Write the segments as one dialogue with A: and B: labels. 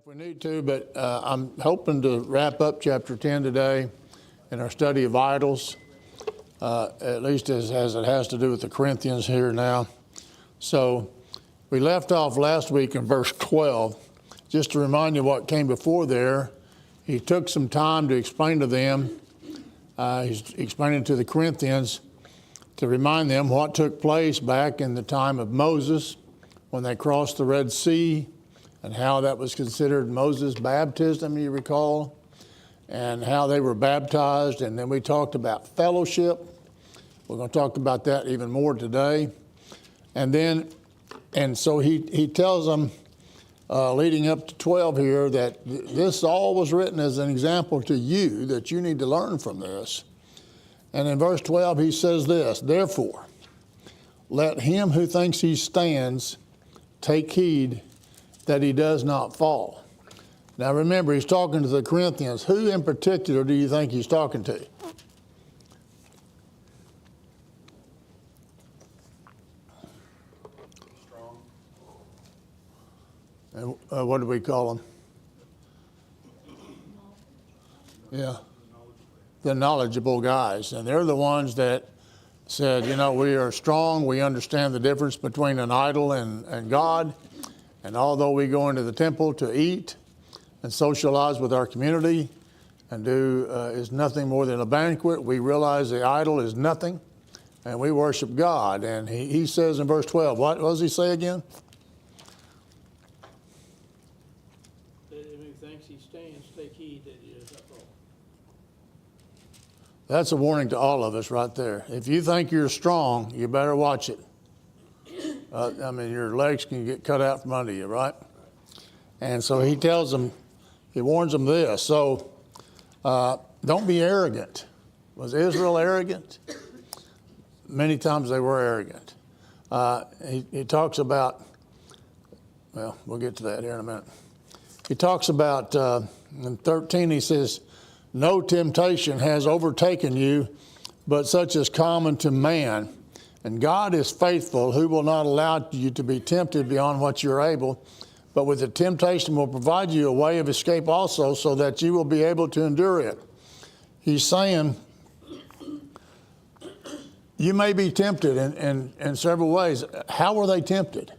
A: if we need to, but I'm hoping to wrap up chapter 10 today in our study of idols, at least as it has to do with the Corinthians here now. So we left off last week in verse 12. Just to remind you what came before there, he took some time to explain to them, he's explaining to the Corinthians, to remind them what took place back in the time of Moses when they crossed the Red Sea, and how that was considered Moses' baptism, you recall, and how they were baptized. And then we talked about fellowship. We're going to talk about that even more today. And so he tells them, leading up to 12 here, that this all was written as an example to you, that you need to learn from this. And in verse 12, he says this: therefore, let him who thinks he stands take heed that he does not fall. Now remember, he's talking to the Corinthians. Who in particular do you think he's talking to?
B: Strong.
A: And what do we call them? Yeah, the knowledgeable guys. And they're the ones that said, you know, we are strong. We understand the difference between an idol and God. And although we go into the temple to eat and socialize with our community and do is nothing more than a banquet, we realize the idol is nothing and we worship God. And he says in verse 12, what does he say again?
C: That if he thinks he stands, take heed that he does not fall.
A: That's a warning to all of us right there. If you think you're strong, you better watch it. I mean, your legs can get cut out from under you, right? And so he tells them, he warns them this. So don't be arrogant. Was Israel arrogant? Many times they were arrogant. He talks about, well, we'll get to that here in a minute. He talks about, in 13, he says, no temptation has overtaken you, but such is common to man. And God is faithful, who will not allow you to be tempted beyond what you're able, but with the temptation will provide you a way of escape also, so that you will be able to endure it. He's saying, you may be tempted in several ways. How were they tempted?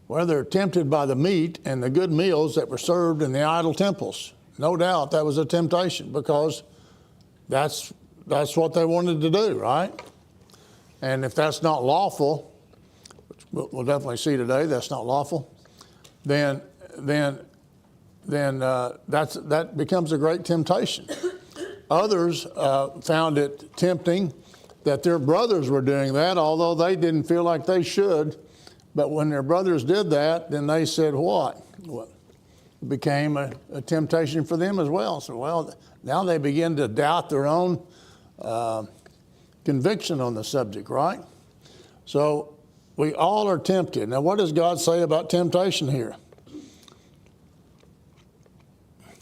A: Well, they're tempted by the meat and the good meals that were served in the idol temples. No doubt that was a temptation, because that's what they wanted to do, right? And if that's not lawful, which we'll definitely see today, that's not lawful, then that becomes a great temptation. Others found it tempting that their brothers were doing that, although they didn't feel like they should. But when their brothers did that, then they said, what? It became a temptation for them as well. So, well, now they begin to doubt their own conviction on the subject, right? So we all are tempted. Now, what does God say about temptation here?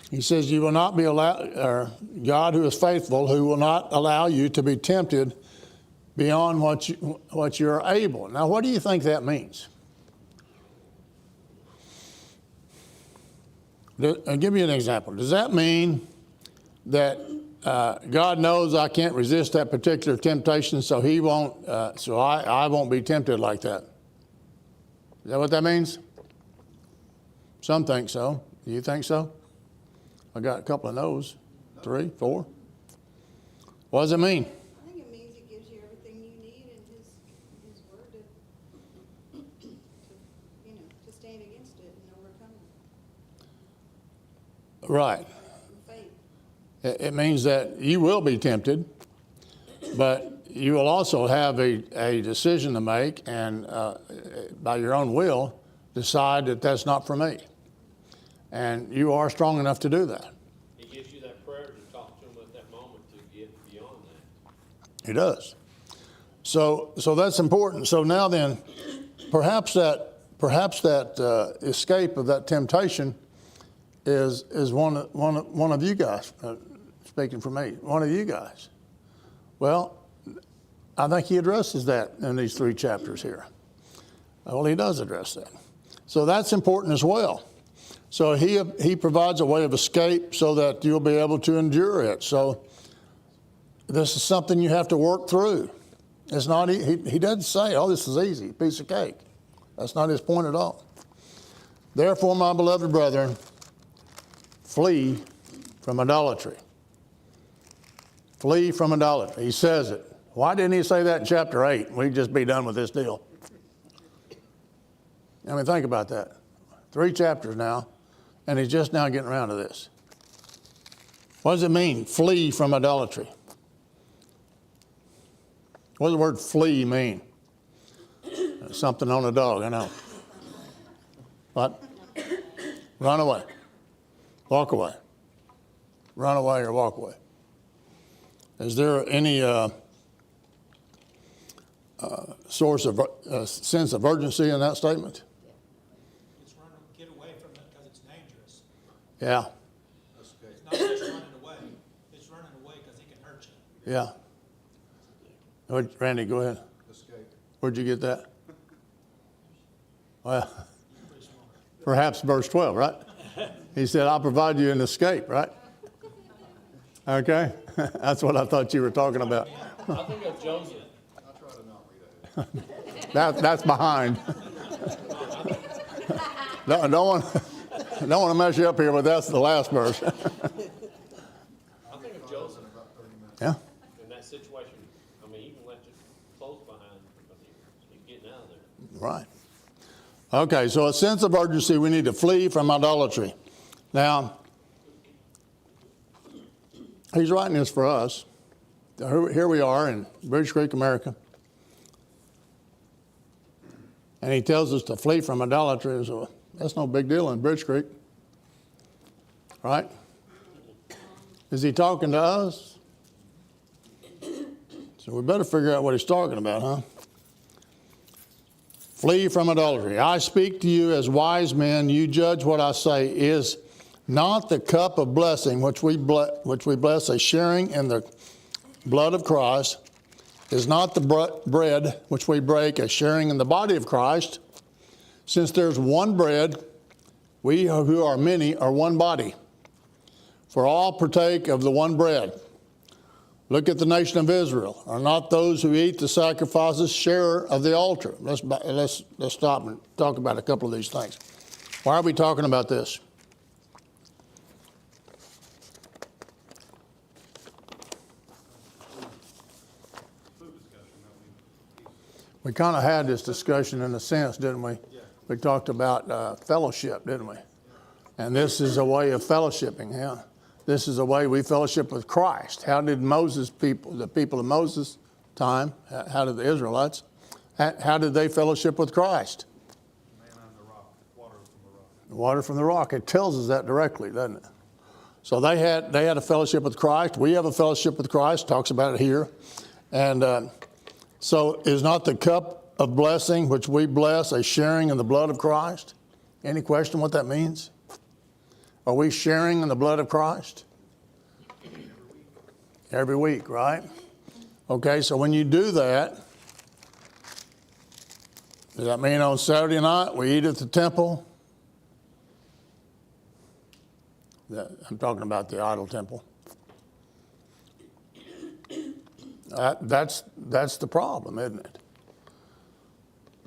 A: He says, you will not be allowed, or God who is faithful, who will not allow you to be tempted beyond what you're able. Now, what do you think that means? I'll give you an example. Does that mean that God knows I can't resist that particular temptation, so He won't, so I won't be tempted like that? Is that what that means? Some think so. Do you think so? I got a couple of no's. 3, 4. What does it mean?
D: I think it means He gives you everything you need in His Word to stand against it and overcome it.
A: Right.
D: Faith.
A: It means that you will be tempted, but you will also have a decision to make, and by your own will, decide that that's not for me. And you are strong enough to do that.
B: He gives you that prayer to talk to him at that moment to get beyond that.
A: He does. So that's important. So now then, perhaps that escape of that temptation is one of you guys, speaking for me, one of you guys. Well, I think he addresses that in these 3 chapters here. Well, he does address that. So that's important as well. So he provides a way of escape so that you'll be able to endure it. So this is something you have to work through. It's not, he doesn't say, oh, this is easy, piece of cake. That's not his point at all. Therefore, my beloved brethren, flee from idolatry. Flee from idolatry. He says it. Why didn't he say that in chapter 8? We'd just be done with this deal. I mean, think about that. 3 chapters now, and he's just now getting around to this. What does it mean, flee from idolatry? What does the word flee mean? Something on a dog, I know. What? Run away. Walk away. Run away or walk away. Is there any source of sense of urgency in that statement?
E: It's running, get away from it because it's dangerous.
A: Yeah,
E: It's not just running away, it's running away because it can hurt you.
A: yeah. Randy, go ahead.
F: Escape.
A: Where'd you get that? Well, perhaps verse 12, right? He said, I'll provide you an escape, right? Okay, that's what I thought you were talking about.
B: I think of Joseph.
F: I try to not read that.
A: That's behind. Don't want to mess you up here, but that's the last verse.
B: I think of Joseph
A: Yeah,
B: in that situation. I mean, you can let your clothes behind, but he's getting out of there.
A: right. Okay, so a sense of urgency, we need to flee from idolatry. Now, he's writing this for us. Here we are in Bridge Creek, America. And he tells us to flee from idolatry. So that's no big deal in Bridge Creek. Right? Is he talking to us? So we better figure out what he's talking about, huh? Flee from idolatry. I speak to you as wise men. You judge what I say. Is not the cup of blessing which we bless a sharing in the blood of Christ? Is not the bread which we break a sharing in the body of Christ? Since there's one bread, we who are many are one body. For all partake of the one bread. Look at the nation of Israel. Are not those who eat the sacrifices share of the altar? Let's stop and talk about a couple of these things. Why are we talking about this? We kind of had this discussion in a sense, didn't we? We talked about fellowship, didn't we? And this is a way of fellowshipping, yeah. This is a way we fellowship with Christ. How did the people of Moses' time, how did the Israelites, how did they fellowship with Christ?
F: Man on the rock, water from the rock.
A: Water from the rock. It tells us that directly, doesn't it? So they had a fellowship with Christ. We have a fellowship with Christ. Talks about it here. And so is not the cup of blessing which we bless a sharing in the blood of Christ? Any question what that means? Are we sharing in the blood of Christ? Every week, right? Okay, so when you do that, does that mean on Saturday night we eat at the temple? I'm talking about the idol temple. That's the problem, isn't it?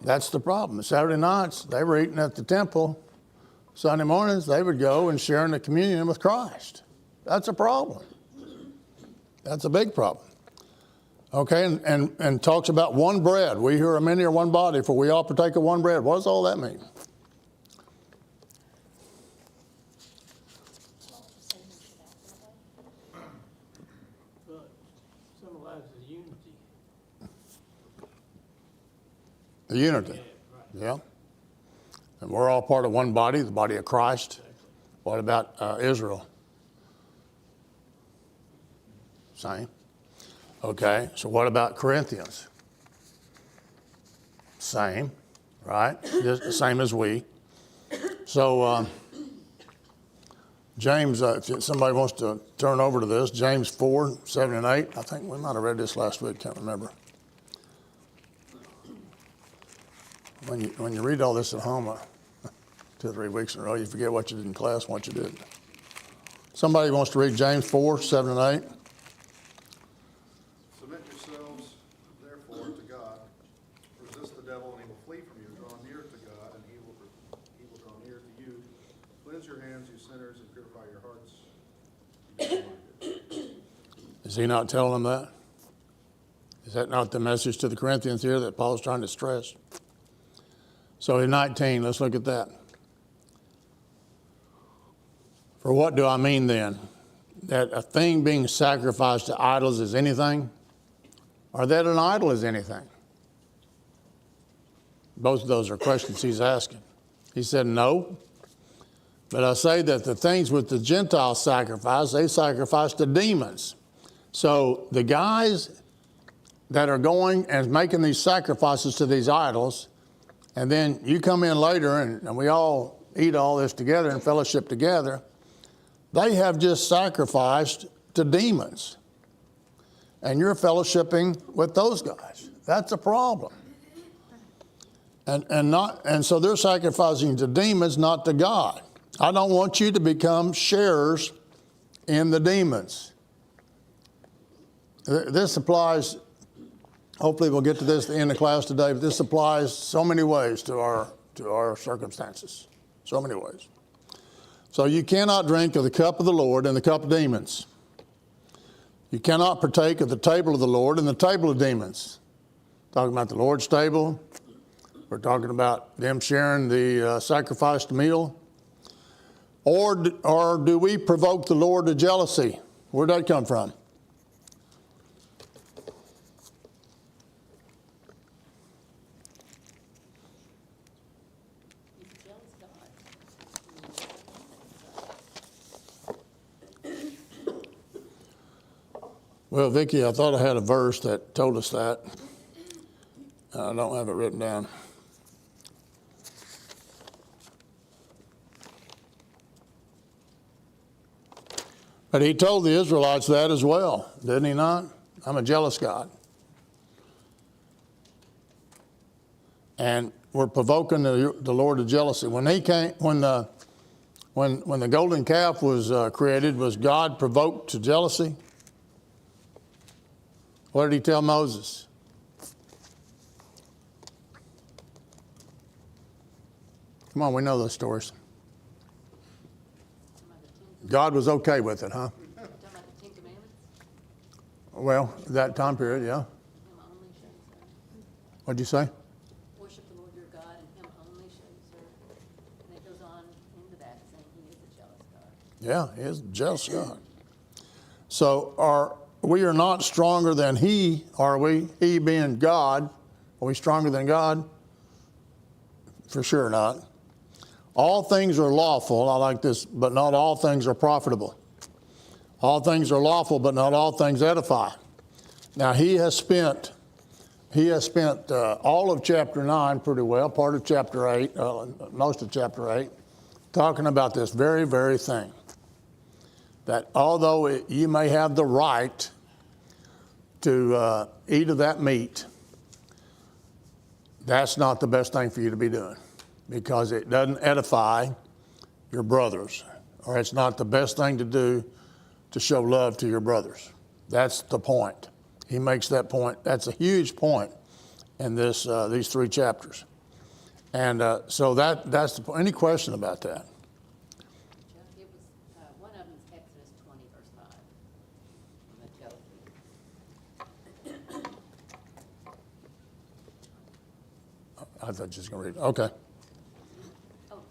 A: That's the problem. Saturday nights, they were eating at the temple. Sunday mornings, they would go and share in the communion with Christ. That's a problem. That's a big problem. Okay, and talks about one bread. We who are many are one body, for we all partake of one bread. What does all that mean?
C: But symbolizes unity.
A: The unity. Yeah. And we're all part of one body, the body of Christ. What about Israel? Same. Okay, so what about Corinthians? Same, right? Just the same as we. So James, if somebody wants to turn over to this, James 4, 7 and 8. I think we might have read this last week, can't remember. When you read all this at home, 2 or 3 weeks in a row. You forget what you did in class and what you did. Somebody wants to read James 4, 7 and 8.
F: Submit yourselves, therefore, to God. Resist the devil, and he will flee from you. Draw near to God, and he will draw near to you. Cleanse your hands, you sinners, and purify your hearts. You double-minded.
A: Is he not telling them that? Is that not the message to the Corinthians here that Paul's trying to stress? So in 19, let's look at that. For what do I mean then? That a thing being sacrificed to idols is anything? Or that an idol is anything? Both of those are questions he's asking. He said, no. But I say that the things which the Gentiles sacrifice, they sacrifice to demons. So the guys that are going and making these sacrifices to these idols, and then you come in later and we all eat all this together and fellowship together, they have just sacrificed to demons. And you're fellowshipping with those guys. That's a problem. And so they're sacrificing to demons, not to God. I don't want you to become sharers in the demons. This applies, hopefully we'll get to this at the end of class today, but this applies so many ways to our circumstances. So many ways. So you cannot drink of the cup of the Lord and the cup of demons. You cannot partake of the table of the Lord and the table of demons. Talking about the Lord's table. We're talking about them sharing the sacrificed meal. Or do we provoke the Lord to jealousy? Where'd that come from? Well, Vicki, I thought I had a verse that told us that. I don't have it written down. But he told the Israelites that as well, didn't he not? I'm a jealous God. And we're provoking the Lord to jealousy. When the golden calf was created, was God provoked to jealousy? What did he tell Moses? Come on, we know those stories. God was okay with it, huh?
G: Talking about the Ten Commandments?
A: Well, that time period, yeah.
G: Him only shall you serve.
A: What'd you say?
G: Worship the Lord your God, and him only shall you serve. And it goes on into that, saying he is a jealous God.
A: Yeah, he is a jealous God. So we are not stronger than he, are we? He being God. Are we stronger than God? For sure not. All things are lawful, I like this, but not all things are profitable. All things are lawful, but not all things edify. Now he has spent all of chapter 9 pretty well, part of chapter 8, most of chapter 8, talking about this very, very thing. That although you may have the right to eat of that meat, that's not the best thing for you to be doing, because it doesn't edify your brothers, or it's not the best thing to do to show love to your brothers. That's the point. He makes that point. That's a huge point in these 3 chapters. And so that's the point. Any question about that?
G: Chuck, it was, one of them is Exodus 20, verse 5. On the jealousy.
A: I thought you were just going to read it. Okay.
G: Oh,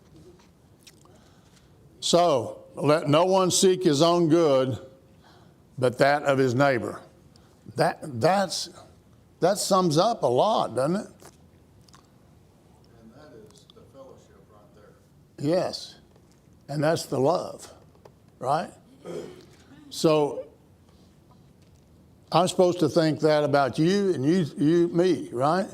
A: So, let no one seek his own good, but that of his neighbor. That sums up a lot, doesn't it?
F: And that is the fellowship right there.
A: Yes. And that's the love, right? So, I'm supposed to think that about you and you me, right?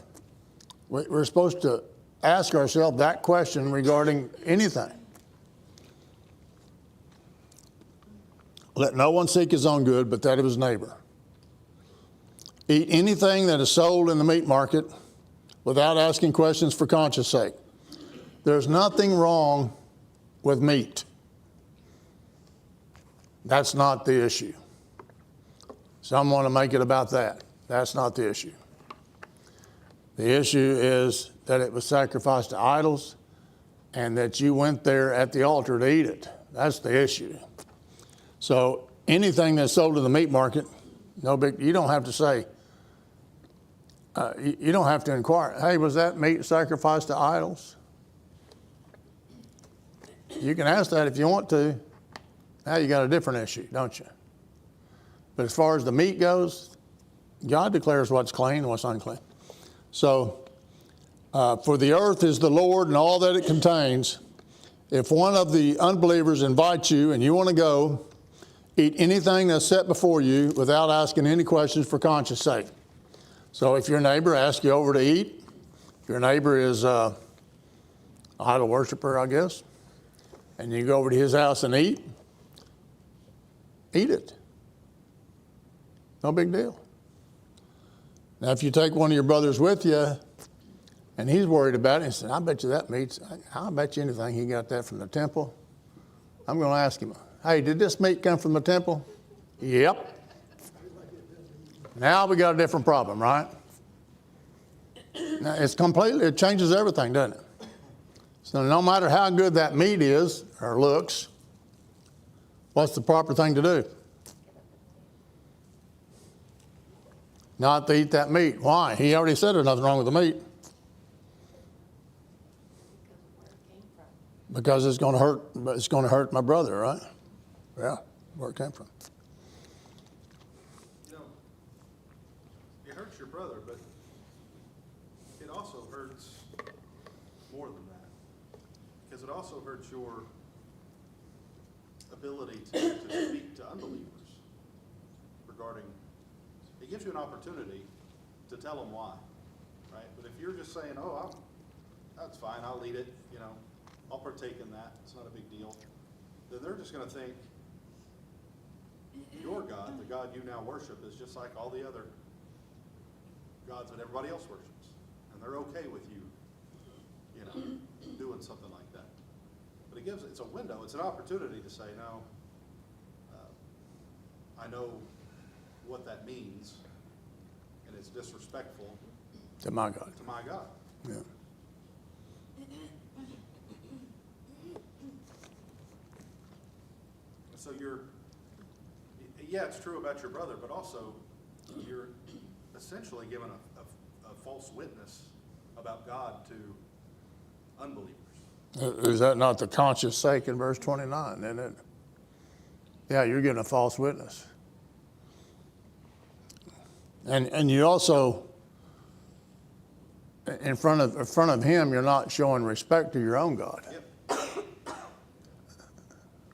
A: We're supposed to ask ourselves that question regarding anything. Let no one seek his own good, but that of his neighbor. Eat anything that is sold in the meat market without asking questions for conscience sake. There's nothing wrong with meat. That's not the issue. Some want to make it about that. That's not the issue. The issue is that it was sacrificed to idols and that you went there at the altar to eat it. That's the issue. So anything that's sold in the meat market, no big, you don't have to say, you don't have to inquire, hey, was that meat sacrificed to idols? You can ask that if you want to. Now you got a different issue, don't you? But as far as the meat goes, God declares what's clean and what's unclean. So, for the earth is the Lord and all that it contains. If one of the unbelievers invites you and you want to go, eat anything that's set before you without asking any questions for conscience sake. So if your neighbor asks you over to eat, if your neighbor is an idol worshiper, I guess, and you go over to his house and eat it. No big deal. Now, if you take one of your brothers with you and he's worried about it, and said, I bet you that meat's, I'll bet you anything he got that from the temple. I'm going to ask him, hey, did this meat come from the temple? Yep. Now we got a different problem, right? Now it changes everything, doesn't it? So no matter how good that meat is or looks, what's the proper thing to do? Not to eat that meat. Why? He already said there's nothing wrong with the meat. Because it's going to hurt my brother, right? Yeah, where it came from.
F: You know, it hurts your brother, but it also hurts more than that. Because it also hurts your ability to speak to unbelievers regarding, it gives you an opportunity to tell them why, right? But if you're just saying, oh, that's fine, I'll eat it, you know, I'll partake in that, it's not a big deal, then they're just going to think your God, the God you now worship, is just like all the other gods that everybody else worships. And they're okay with you, you know, doing something like that. But it's a window, it's an opportunity to say, no, I know what that means, and it's disrespectful
A: To my God.
F: to my God.
A: Yeah.
F: So yeah, it's true about your brother, but also you're essentially giving a false witness about God to unbelievers.
A: Is that not the conscious sake in verse 29, isn't it? Yeah, you're giving a false witness. And you also, in front of him, you're not showing respect to your own God.
F: Yep.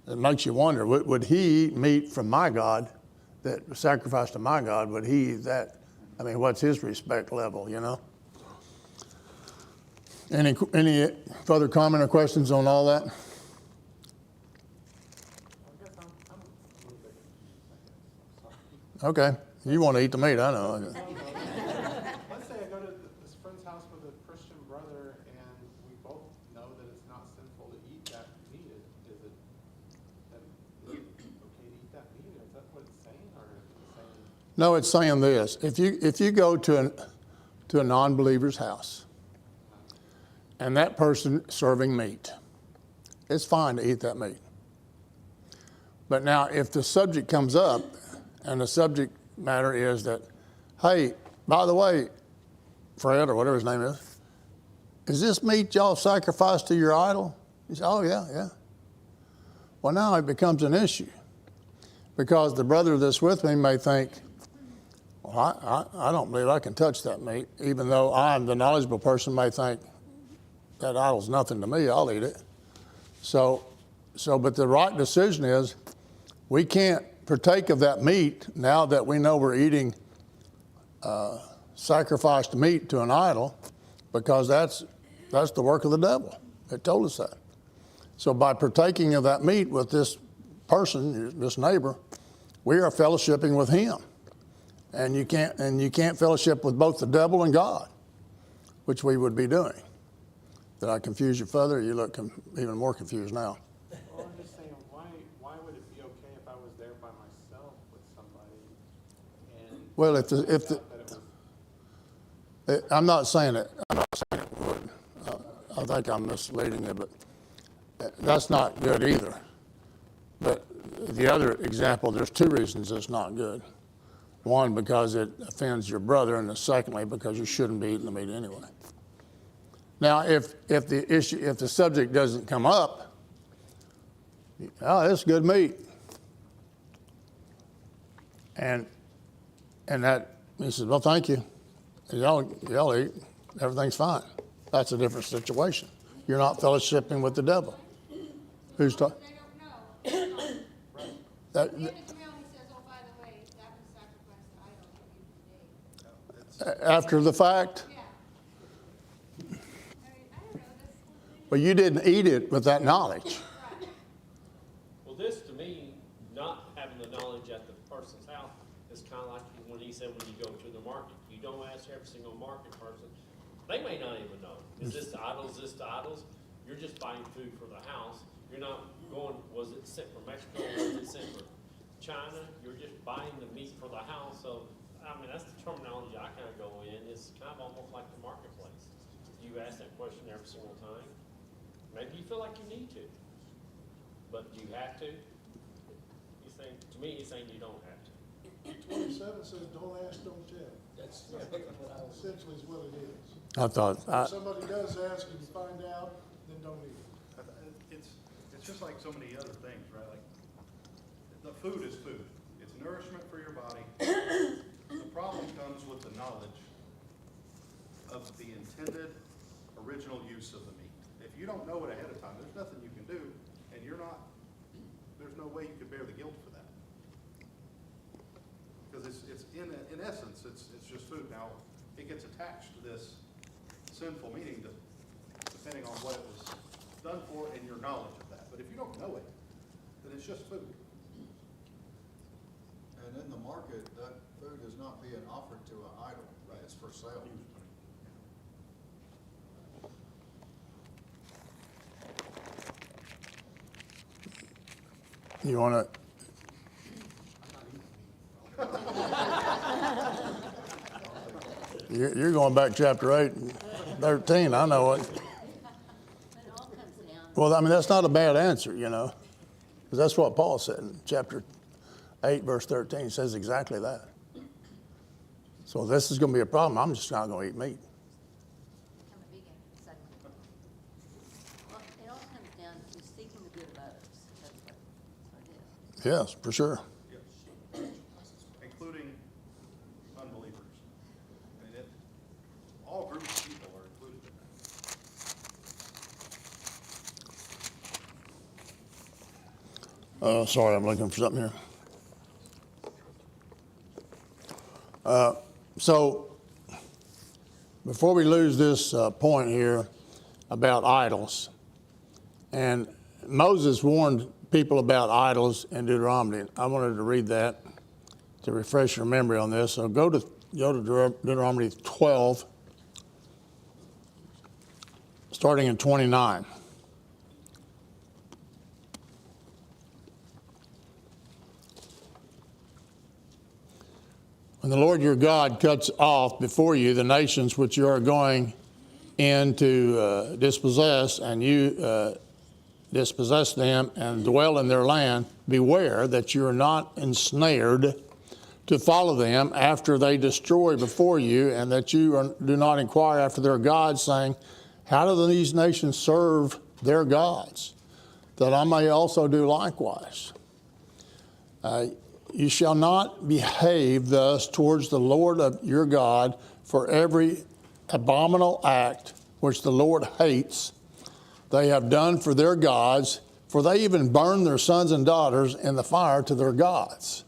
A: It makes you wonder, would he eat meat from my God, that was sacrificed to my God? Would he eat that? I mean, what's his respect level, you know? Any further comment or questions on all that? Okay, you want to eat the meat, I know.
H: Let's say I go to this friend's house with a Christian brother, and we both know that it's not sinful to eat that meat. Is it okay to eat that meat? Is that what it's saying, or is it saying?
A: No, it's saying this: if you go to a non-believer's house, and that person serving meat, it's fine to eat that meat. But now, if the subject comes up, and the subject matter is that, hey, by the way, Fred, or whatever his name is this meat y'all sacrificed to your idol? He said, oh, yeah. Well, now it becomes an issue, because the brother that's with me may think, well, I don't believe I can touch that meat, even though I'm the knowledgeable person may think, that idol's nothing to me, I'll eat it. But the right decision is, we can't partake of that meat now that we know we're eating sacrificed meat to an idol, because that's the work of the devil. It told us that. So by partaking of that meat with this person, this neighbor, we are fellowshipping with him. And you can't fellowship with both the devil and God, which we would be doing. Did I confuse you further? You look even more confused now.
H: Well, I'm just saying, why would it be okay if I was there by myself with somebody and
A: Well, if
H: found
A: the,
H: out that it was
A: I'm not saying it would. I think I'm misleading you, but that's not good either. But the other example, there's two reasons it's not good. One, because it offends your brother, and secondly, because you shouldn't be eating the meat anyway. Now, if the subject doesn't come up, oh, it's good meat, and that he says, well, thank you, and y'all eat, everything's fine. That's a different situation. You're not fellowshipping with the devil. Who's talking?
D: They don't know.
A: That,
D: Then it's real, he says, oh, by the way, that was sacrificed to idols that you today.
A: after the fact,
D: Yeah. I mean, I don't know, that's.
A: well, you didn't eat it with that knowledge.
B: Well, this to me, not having the knowledge at the person's house, is kind of like when he said when you go to the market, you don't ask every single market person. They may not even know. Is this to idols? Is this to idols? You're just buying food for the house. You're not going, was it sent from Mexico? Was it sent from China? You're just buying the meat for the house. So, I mean, that's the terminology I kind of go in. It's kind of almost like the marketplace. You ask that question every single time. Maybe you feel like you need to, but do you have to? He's saying, to me, he's saying you don't have to.
I: 27 says, don't ask, don't tell. That's essentially is what it is.
A: I thought,
I: If somebody does ask and you find out, then don't eat it.
F: It's just like so many other things, right? Like, the food is food. It's nourishment for your body. The problem comes with the knowledge of the intended original use of the meat. If you don't know it ahead of time, there's nothing you can do, and there's no way you can bear the guilt for that. Because it's in essence, it's just food. Now, it gets attached to this sinful meaning depending on what it was done for and your knowledge of that. But if you don't know it, then it's just food.
J: And in the market, that food is not being offered to an idol. Right. It's for sale.
A: you want to, you're going back chapter 8 and 13, I know it.
G: But it all comes down,
A: Well, I mean, that's not a bad answer, you know, because that's what Paul said in chapter 8, verse 13. He says exactly that. So if this is going to be a problem, I'm just not going to eat meat.
G: become a vegan suddenly. Well, it all comes down to seeking the good of others. That's what it is.
A: Yes, for sure.
F: Yes. Including unbelievers. I mean, all groups of people are included in that.
A: Sorry, I'm looking for something here. So before we lose this point here about idols, and Moses warned people about idols in Deuteronomy. I wanted to read that to refresh your memory on this. So go to Deuteronomy 12, starting in 29. When the Lord your God cuts off before you the nations which you are going in to dispossess, and you dispossess them and dwell in their land, beware that you are not ensnared to follow them after they destroy before you, and that you do not inquire after their gods, saying, how do these nations serve their gods, that I may also do likewise? You shall not behave thus towards the Lord of your God, for every abominable act which the Lord hates they have done for their gods, for they even burn their sons and daughters in the fire to their gods.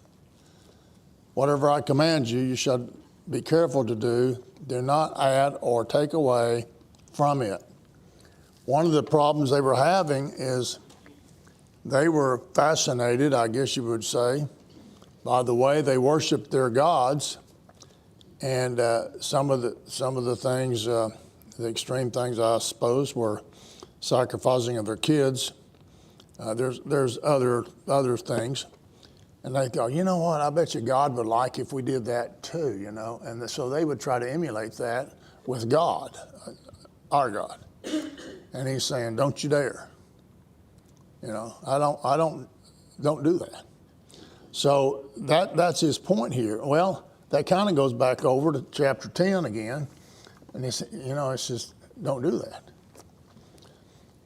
A: Whatever I command you, you shall be careful to do. Do not add or take away from it. One of the problems they were having is they were fascinated, I guess you would say, by the way they worshiped their gods, and some of the things The extreme things, I suppose, were sacrificing of their kids. There's other things. And they go, you know what, I bet you God would like if we did that too, you know. And so they would try to emulate that with God, our God. And he's saying, don't you dare. You know, don't do that. So that's his point here. Well, that kind of goes back over to chapter 10 again. And he said, you know, it's just, don't do that.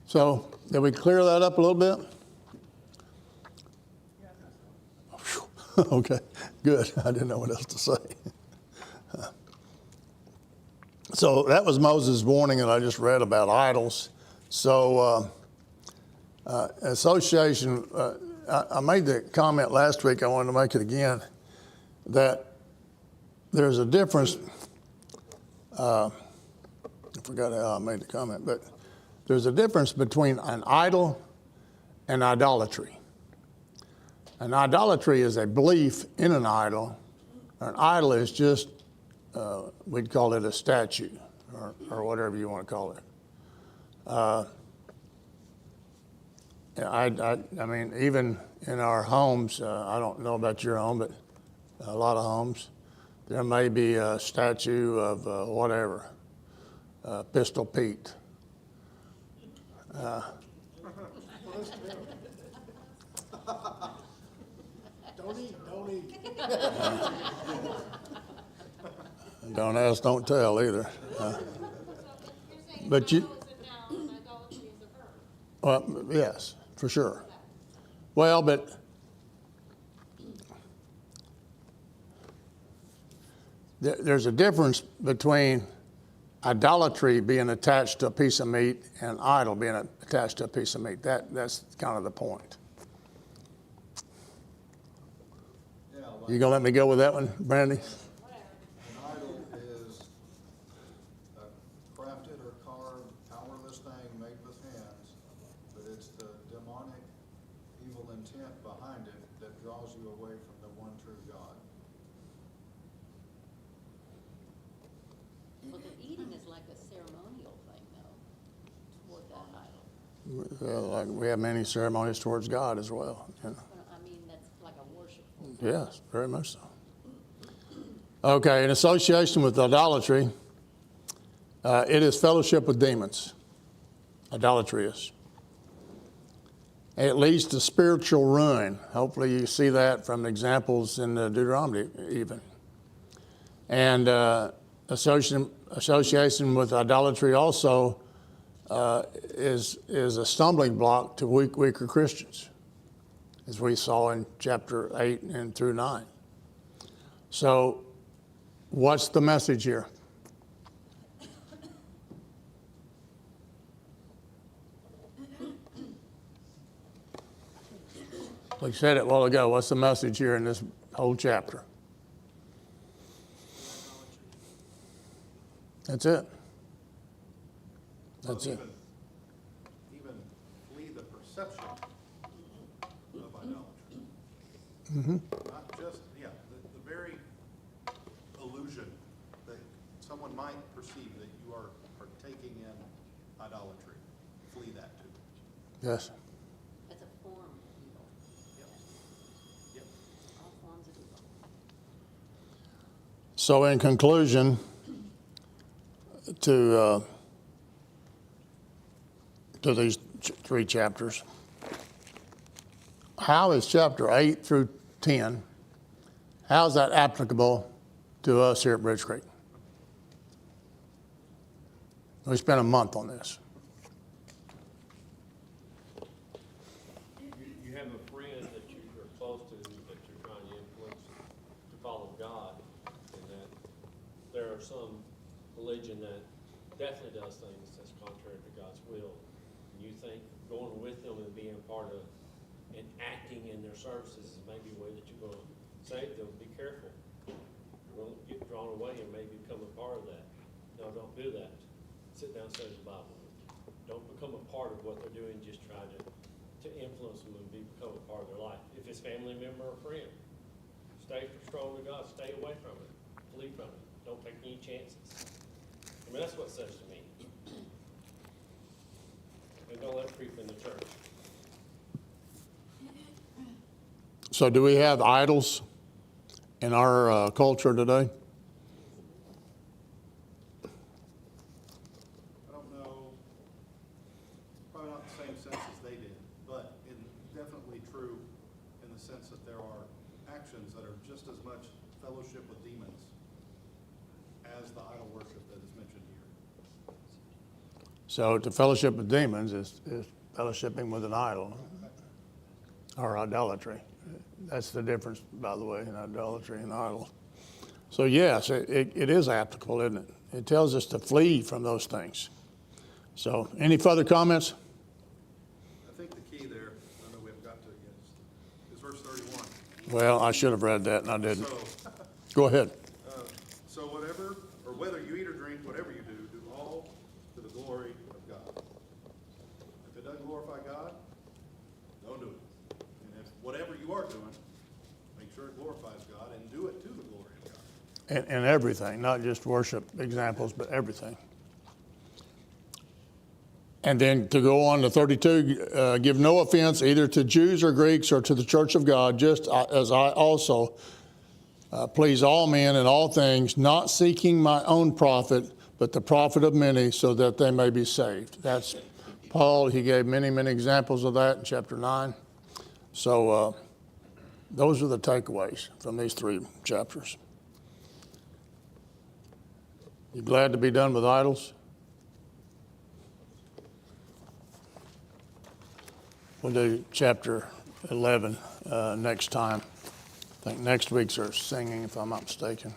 A: So did we clear that up a little bit? Okay, good. I didn't know what else to say. So that was Moses' warning that I just read about idols. So association, I made the comment last week, I wanted to make it again, that there's a difference, I forgot how I made the comment, but there's a difference between an idol and idolatry. An idolatry is a belief in an idol. An idol is just, we'd call it a statue or whatever you want to call it. I mean, even in our homes, I don't know about your home, but a lot of homes, there may be a statue of whatever, Pistol Pete.
I: Don't eat.
A: Don't ask, don't tell either.
D: So you're saying
A: But you-
D: idol is a noun and idolatry is a verb?
A: Well, yes, for sure. Well, but there's a difference between idolatry being attached to a piece of meat and idol being attached to a piece of meat. That's kind of the point.
J: Yeah, like
A: You gonna let me go with that one, Brandy?
J: an idol is a crafted or carved, powerless thing made with hands, but it's the demonic, evil intent behind it that draws you away from the one true God.
G: Well, the eating is like a ceremonial thing, though, toward that idol.
A: Well, like we have many ceremonies towards God as well. You know.
G: But, I mean, that's like a worshipful.
A: Yes, very much so. Okay, in association with idolatry, it is fellowship with demons. Idolatry is. It leads to spiritual ruin. Hopefully you see that from examples in the Deuteronomy even. And association with idolatry also is a stumbling block to weaker Christians, as we saw in chapter 8 and through 9. So what's the message here? We said it a while ago. What's the message here in this whole chapter? That's it. That's it.
F: Even flee the perception of idolatry.
A: Mm-hmm.
F: Not just, the very illusion that someone might perceive that you are partaking in idolatry. Flee that too.
A: Yes.
G: It's a form of evil.
F: Yep. Yep.
G: All forms of evil.
A: So in conclusion, to these three chapters, how is chapter 8 through 10, how is that applicable to us here at Bridge Creek? We spent a month on this.
B: You have a friend that you are close to, that you're trying to influence to follow God, and that there are some religion that definitely does things that's contrary to God's will. And you think going with them and being part of and acting in their services is maybe a way that you're going to save them. Be careful. You're going to get drawn away and maybe become a part of that. No, don't do that. Sit down and study the Bible. Don't become a part of what they're doing. Just try to influence them and become a part of their life. If it's family member or friend, stay strong to God. Stay away from it. Flee from it. Don't take any chances. I mean, that's what it says to me. idolatry from the church.
A: So do we have idols in our culture today?
F: I don't know, probably not the same sense as they did, but definitely true in the sense that there are actions that are just as much fellowship with demons as the idol worship that is mentioned here.
A: So to fellowship with demons is fellowshipping with an idol or idolatry. That's the difference, by the way, in idolatry and idol. So yes, it is applicable, isn't it? It tells us to flee from those things. So any further comments?
F: I think the key there, I know we haven't got to it yet, is verse 31.
A: Well, I should have read that and I didn't.
F: So,
A: Go ahead.
F: so whatever, or whether you eat or drink, whatever you do all to the glory of God. If it doesn't glorify God, don't do it. And if whatever you are doing, make sure it glorifies God and do it to the glory of God.
A: And everything, not just worship examples, but everything. And then to go on to 32, give no offense either to Jews or Greeks or to the church of God, just as I also please all men in all things, not seeking my own profit, but the profit of many, so that they may be saved. That's Paul. He gave many, many examples of that in chapter 9. So those are the takeaways from these 3 chapters. You glad to be done with idols? We'll do chapter 11 next time. I think next week's our singing, if I'm not mistaken.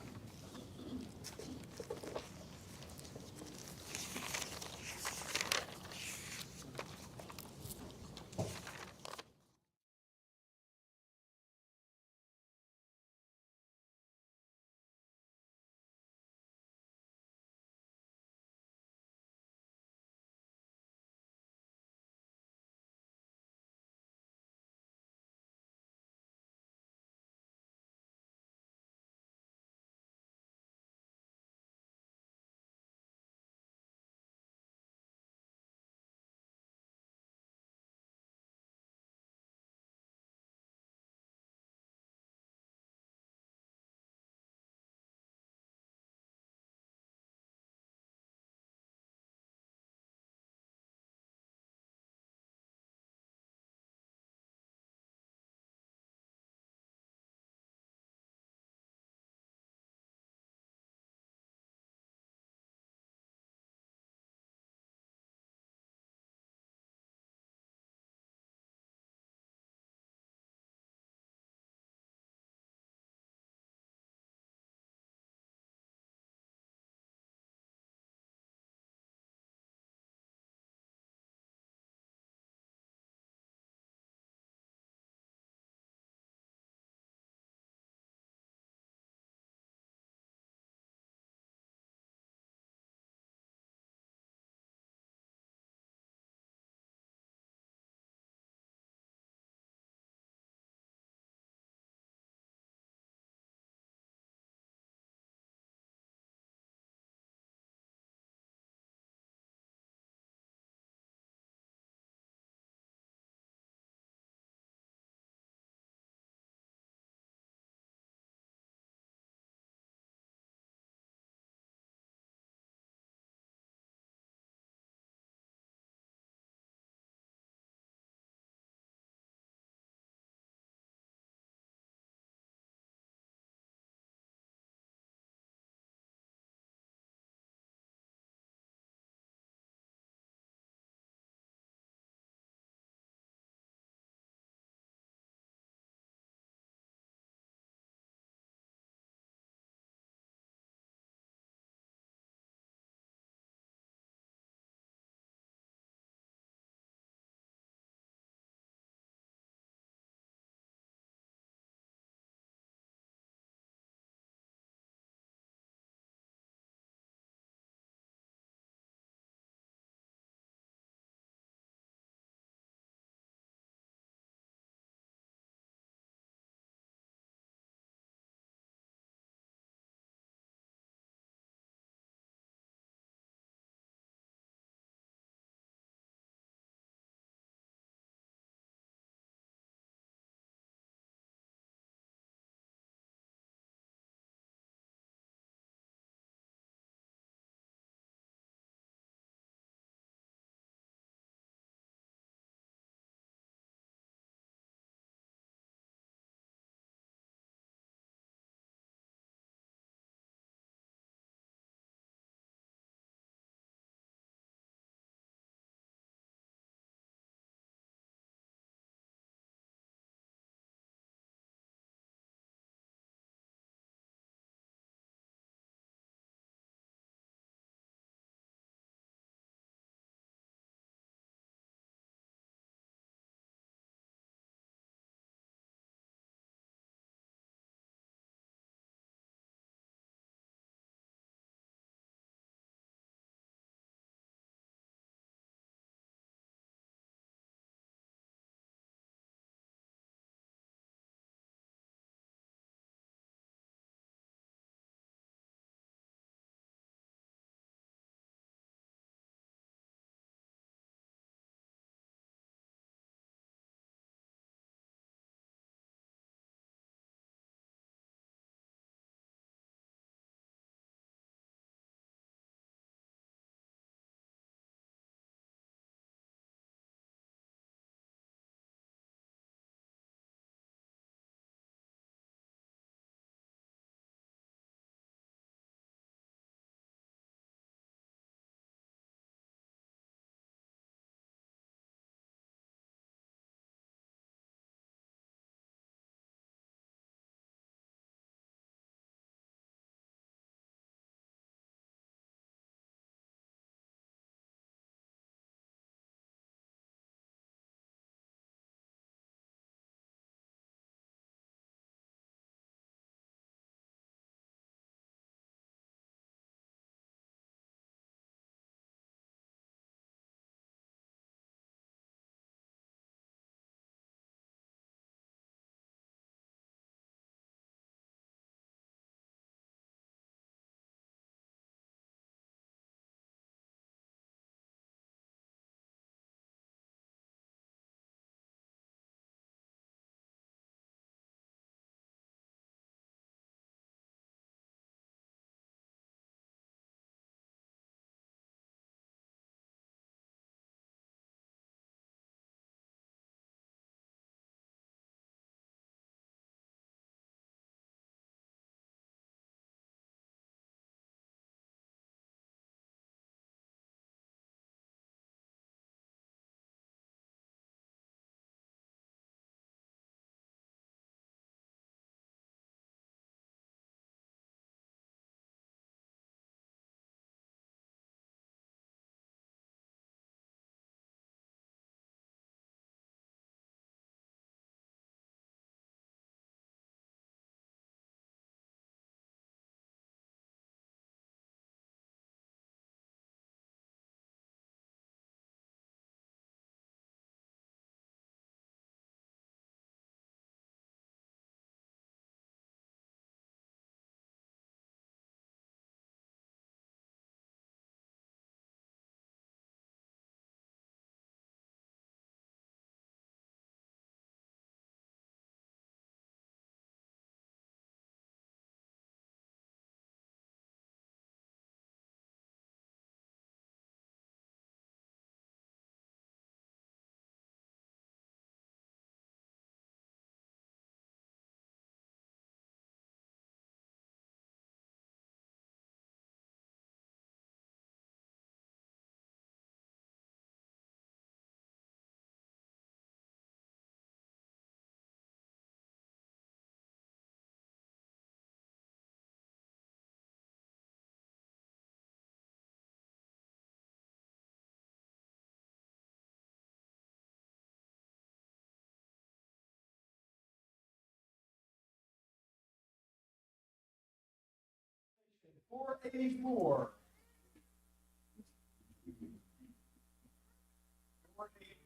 K: 484.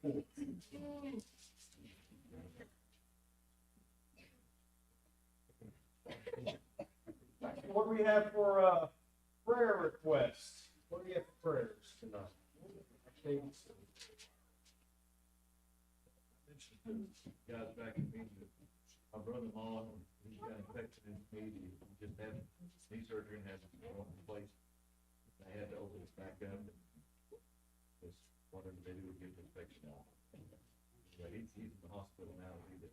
K: 484. What do we have for prayer requests? What do you have for prayers tonight?
L: Guys back in me, my brother-in-law, he's got infection in his knee, he just had knee surgery and hasn't been in place. They had to open it back up, and just whatever they do to get the infection out. But he's in the hospital now, either.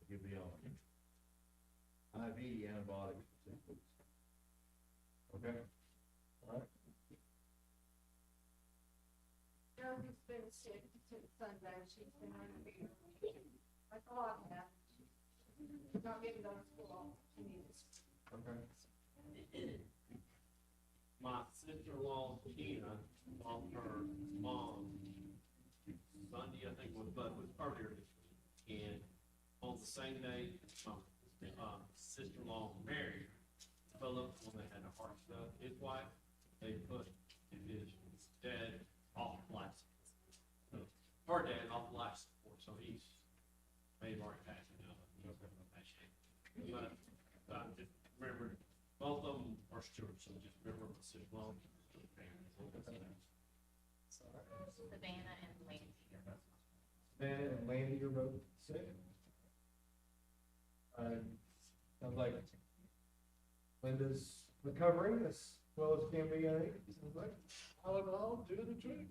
L: He'll be on IV antibiotics for 6 weeks. Okay? All right.
D: Joe's been sick since Sunday, she's been on the field. Like a lot of that. Not getting to school, she needs.
K: Okay.
B: My sister-in-law, Tina, lost her mom Sunday, I think was, but it was earlier this week. And on the same day, my sister-in-law married Philip when they had a heart stuff. His wife, they put his dad off life support. Her dad off life support, so he's maybe already passed it now. But I just remember, both of them are stewards, so just remember my sister-in-law.
G: Savannah and Lacey are both.
K: Savannah and Landy are both sick. Sounds like Linda's recovering as well as can be, I think. Sounds like.
I: All in all, doing the trick.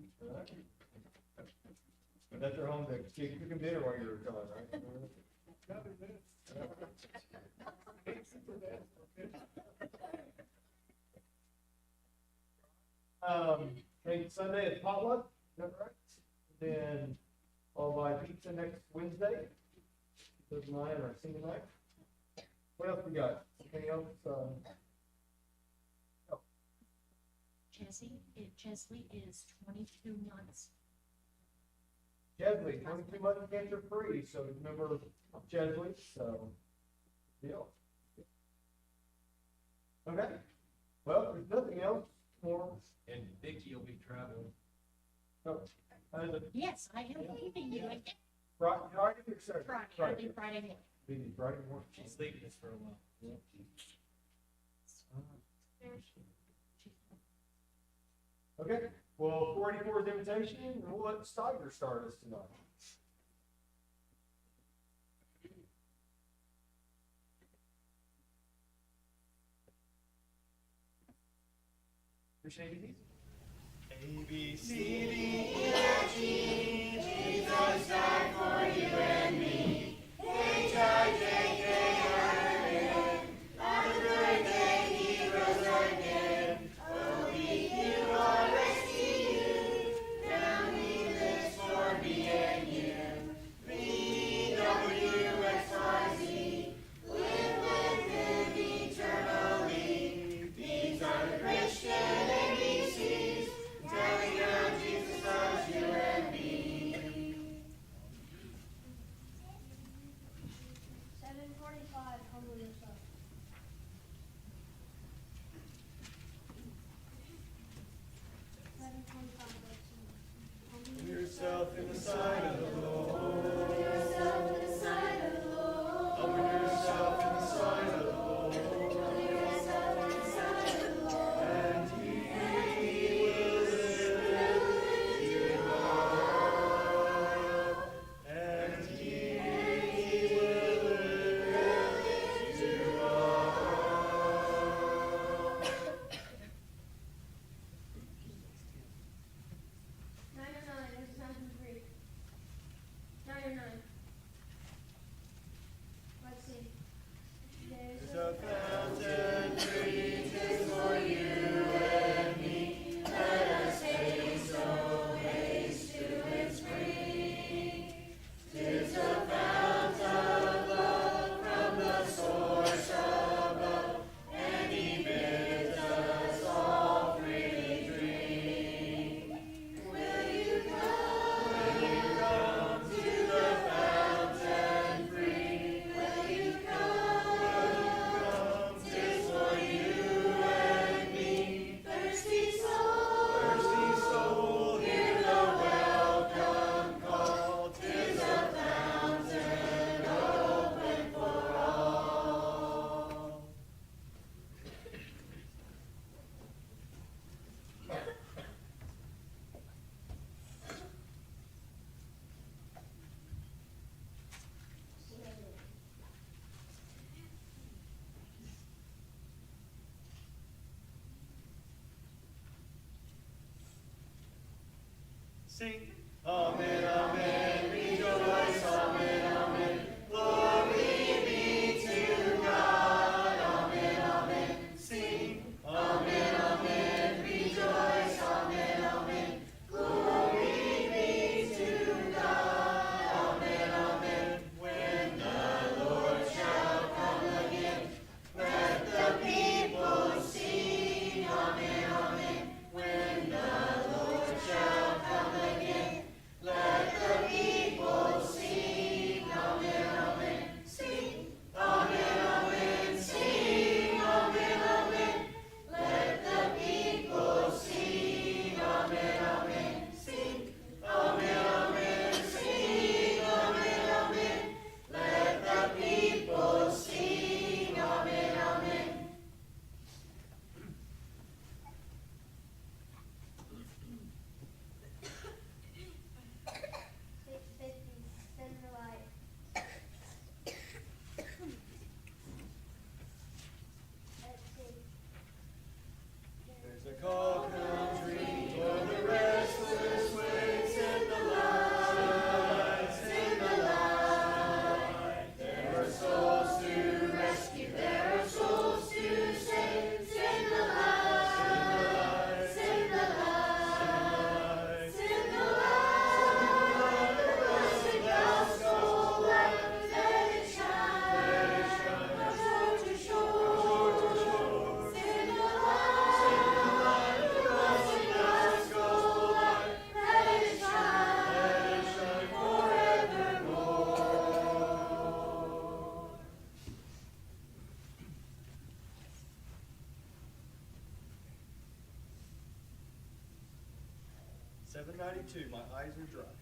K: But that's your home to keep cooking dinner while you're recovering, right?
I: Got it, man.
K: Hey, Sunday is potluck, is that right? Then I'll buy pizza next Wednesday. Those mine are senior night. What else we got? Anything else?
G: Chesley is 22 months.
K: Chesley, 22 months cancer free, so remember Chesley, so, deal. Okay, well, there's nothing else more.
B: And Vicky will be traveling.
K: Oh,
G: Yes, I am leaving you again.
K: Friday or Saturday?
G: Friday morning.
K: Maybe Friday morning.
B: She's leaving us for a while.
K: Okay, well, 484's invitation, and we'll let Steiger start us tonight. Appreciate it.
E: A, B, C, D, E, F, G, Jesus died for you and me. H, I, J, K, L, M, N. On the third day he rose again. O, P, Q, R, S, T, U. Now he lives for me and you. V, W, X, Y, Z. Live with him eternally. These are the Christian ABCs. Telling how Jesus loves you and me.
D: 7:45, humble yourself. 7:45, humble
E: Yourself in the sight of the Lord.
D: Humble yourself in the sight of the Lord.
E: Humble yourself in the sight of the Lord.
D: Humble yourself in the sight of the Lord.
E: And he will lift you up. And he will lift you up.
D: 9:09, there's time for break.
E: Sing. Amen, amen, rejoice, amen, amen. Glory be to God, amen, amen. Sing. Amen, amen, rejoice, amen, amen. Glory be to God, amen, amen. When the Lord shall come again, let the people sing, amen, amen. When the Lord shall come again, let the people sing, amen, amen. Sing, amen, amen, sing, amen, amen. Let the people sing, amen, amen. Sing, amen, amen, sing, amen, amen. Let the people sing, amen, amen. There's a call comes ringing for the restless waves and the lights in the light. There are souls to rescue, there are souls to save. Send the light, send the light, send the light. The blessed gospel light, let it shine from shore to shore. Send the light, the blessed gospel light, let it shine forevermore. $7.92, my eyes are dry.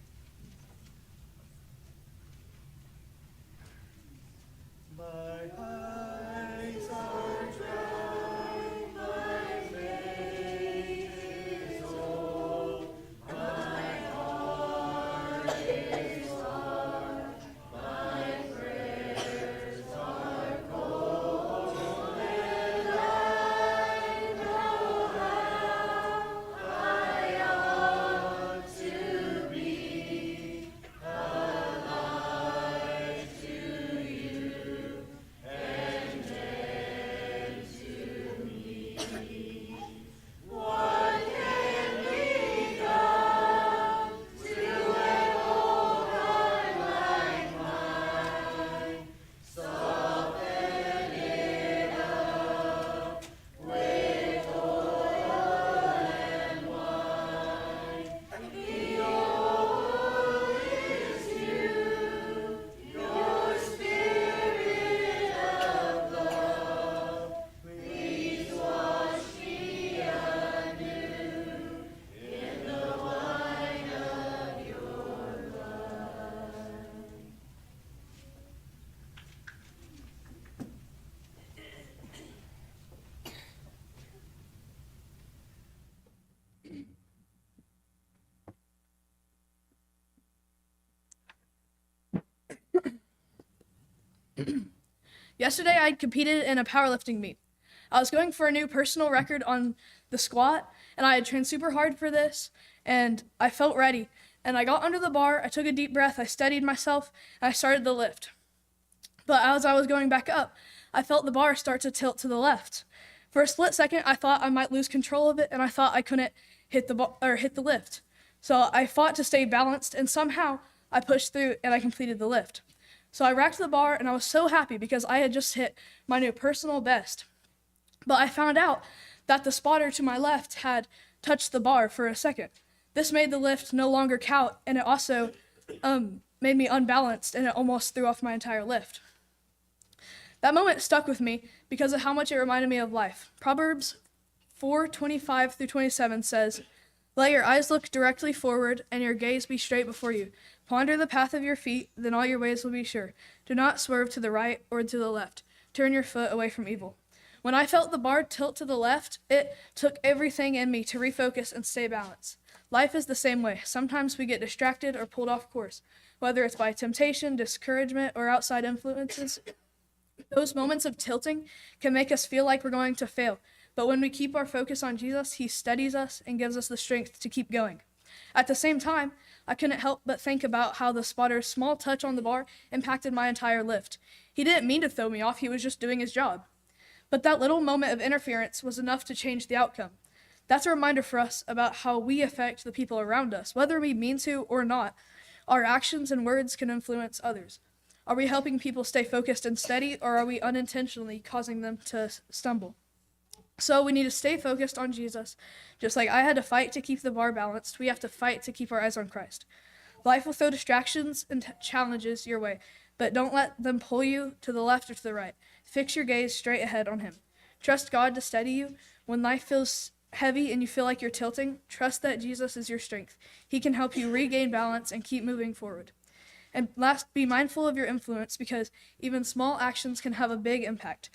E: My eyes are dry, my faith is old, my heart is hard, my prayers are cold, and I know how I ought to be alive to you and dead to me. What can be done to an old heart like mine? Soften it up with oil and wine. The oil is you, your spirit of love. Please wash me anew in the wine of your blood.
M: Yesterday, I competed in a powerlifting meet. I was going for a new personal record on the squat, and I had trained super hard for this, and I felt ready. And I got under the bar, I took a deep breath, I steadied myself, and I started the lift. But as I was going back up, I felt the bar start to tilt to the left. For a split second, I thought I might lose control of it, and I thought I couldn't hit the lift. So I fought to stay balanced, and somehow I pushed through and I completed the lift. So I racked the bar, and I was so happy because I had just hit my new personal best. But I found out that the spotter to my left had touched the bar for a second. This made the lift no longer count, and it also made me unbalanced, and it almost threw off my entire lift. That moment stuck with me because of how much it reminded me of life. Proverbs 4:25 through 27 says, "Let your eyes look directly forward and your gaze be straight before you. Ponder the path of your feet, then all your ways will be sure. Do not swerve to the right or to the left. Turn your foot away from evil." When I felt the bar tilt to the left, it took everything in me to refocus and stay balanced. Life is the same way. Sometimes we get distracted or pulled off course, whether it's by temptation, discouragement, or outside influences. Those moments of tilting can make us feel like we're going to fail. But when we keep our focus on Jesus, he steadies us and gives us the strength to keep going. At the same time, I couldn't help but think about how the spotter's small touch on the bar impacted my entire lift. He didn't mean to throw me off, he was just doing his job. But that little moment of interference was enough to change the outcome. That's a reminder for us about how we affect the people around us. Whether we mean to or not, our actions and words can influence others. Are we helping people stay focused and steady, or are we unintentionally causing them to stumble? So we need to stay focused on Jesus. Just like I had to fight to keep the bar balanced, we have to fight to keep our eyes on Christ. Life will throw distractions and challenges your way, but don't let them pull you to the left or to the right. Fix your gaze straight ahead on Him. Trust God to steady you. When life feels heavy and you feel like you're tilting, trust that Jesus is your strength. He can help you regain balance and keep moving forward. And last, be mindful of your influence, because even small actions can have a big impact.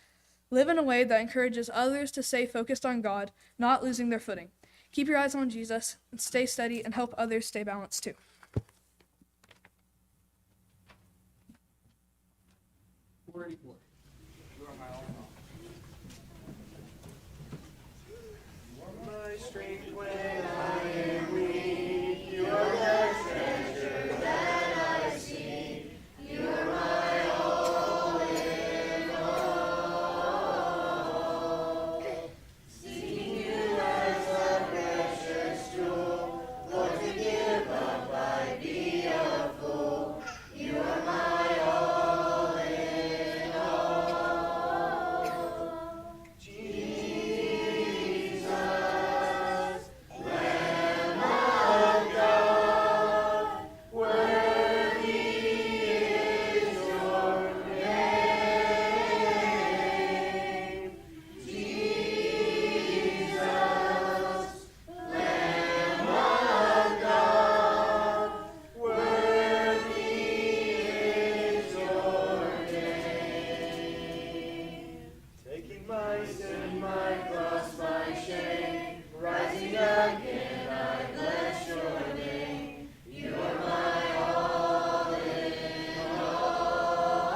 M: Live in a way that encourages others to stay focused on God, not losing their footing. Keep your eyes on Jesus and stay steady, and help others stay balanced too.
E: My strength when I am weak, you are the treasure that I seek. You are my all in all. Seeking you as a precious jewel, Lord, to give up I'd be a fool. You are my all in all. Jesus, Lamb of God, worthy is your name. Jesus, Lamb of God, worthy is your name. Taking my sin, my cross, my shame, rising again, I bless your name. You are my all in all.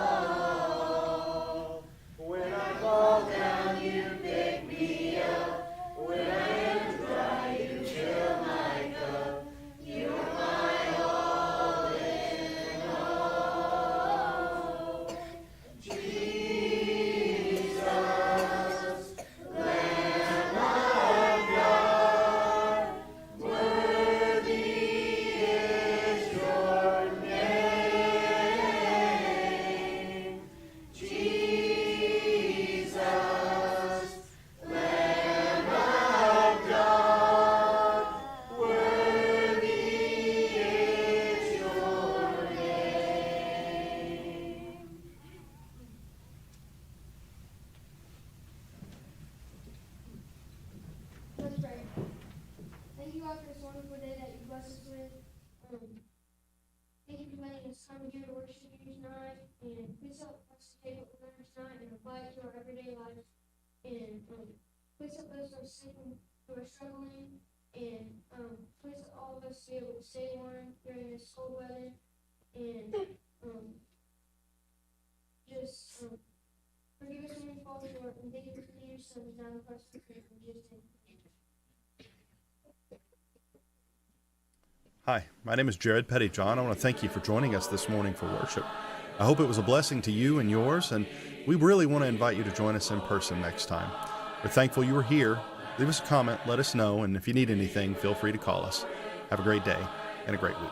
E: When I fall down, you pick me up. When I am dry, you fill my cup. You are my all in all. Jesus, Lamb of God, worthy is your name. Jesus, Lamb of God, worthy is your name.
D: Let's pray. Thank you, God, for this wonderful day that you blessed us with. Thank you for letting us come here to worship you tonight. And please help us to take what we learned tonight and apply it to our everyday life. And please help those who are sick and who are struggling. And please let all of us be able to stay warm during this cold weather. And just forgive us when we fall short. And thank you for your Son, down the cross for free. In Jesus' name.
F: Hi, my name is Jared Pettyjohn. I want to thank you for joining us this morning for worship. I hope it was a blessing to you and yours, and we really want to invite you to join us in person next time. We're thankful you were here. Leave us a comment, let us know, and if you need anything, feel free to call us. Have a great day and a great week.